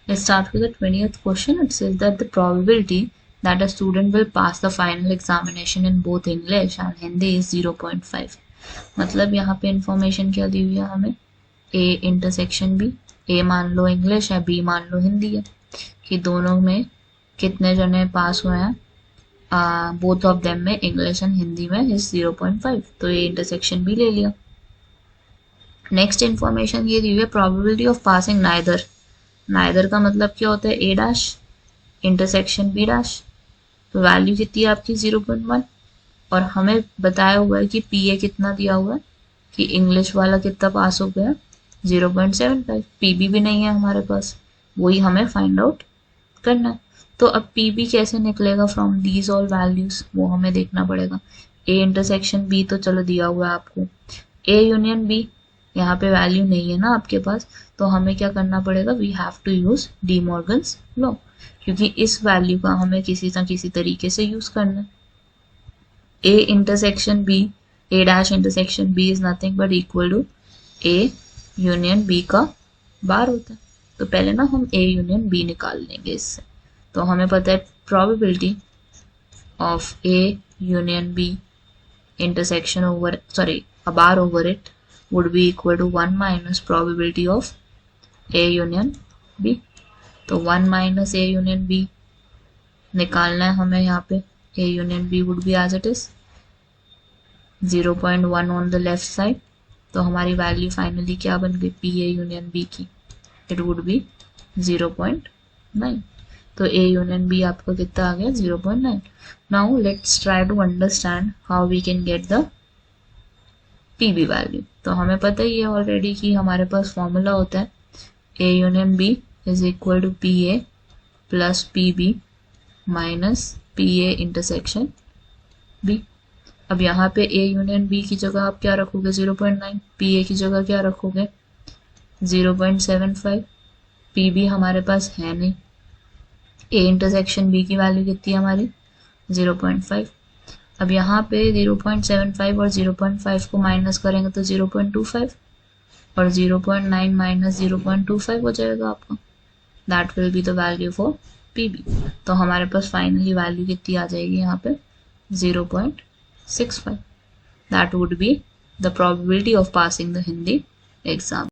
Let's start with the 20th question. It says that the probability that a student will pass the final examination in both English and Hindi is 0.5. मतलब यहाँ पे information क्या दी हुई है हमें, ए intersection B, ए मान लो English है, B मान लो हिंदी है, कि दोनों में कितने जने पास हुए हैं, बोथ ऑफ देम में इंग्लिश एंड हिंदी में इज 0.5, तो ये इंटरसेक्शन भी ले लिया। नेक्स्ट इन्फॉर्मेशन ये दी हुई है probability of passing neither. Neither का मतलब क्या होता है, ए डैश इंटरसेक्शन बी डैश, तो वैल्यू कितनी है आपकी 0.1, और हमें बताया हुआ है कि पी ए कितना दिया हुआ है कि इंग्लिश वाला कितना पास हो गया 0.75, पीबी भी नहीं है हमारे पास, वही हमें फाइंड आउट करना है। तो अब पीबी कैसे निकलेगा फ्रॉम दीज ऑल वैल्यूज, वो हमें देखना पड़ेगा। ए इंटरसेक्शन बी तो चलो दिया हुआ है आपको, ए यूनियन बी यहाँ पे वैल्यू नहीं है ना आपके पास, तो हमें क्या करना पड़ेगा, we have to use De Morgan's law, क्योंकि इस वैल्यू का हमें किसी ना किसी तरीके से यूज करना है। A intersection B, A dash intersection B is nothing but equal to A union B का बार होता है। तो पहले ना हम ए यूनियन बी निकाल लेंगे इससे। तो हमें पता है probability of A union B intersection over a bar over it would be equal to 1 minus probability of A union B। तो 1 minus A union B निकालना है हमें यहाँ पे, A union B would be as it is 0.1 on the left side, तो हमारी value finally क्या बन गई P A union B की, it would be 0.9, तो A union B आपका कितना आ गया 0.9। Now let's try to understand how we can get the PB value. तो हमें पता ही है ऑलरेडी कि हमारे पास फॉर्मूला होता है A union B is equal to PA plus PB minus PA intersection B। अब यहाँ पे A यूनियन B की जगह आप क्या रखोगे 0.9, PA की जगह क्या रखोगे 0.75, PB हमारे पास है नहीं, A इंटरसेक्शन B की वैल्यू कितनी है हमारी 0.5। अब यहाँ पे 0.75 और 0.5 को माइनस करेंगे तो 0.25, और 0.9 माइनस 0.25 हो जाएगा आपका, that will be the value for PB. तो हमारे पास फाइनली वैल्यू कितनी आ जाएगी यहाँ पे 0.65, that would be the probability of passing the Hindi exam.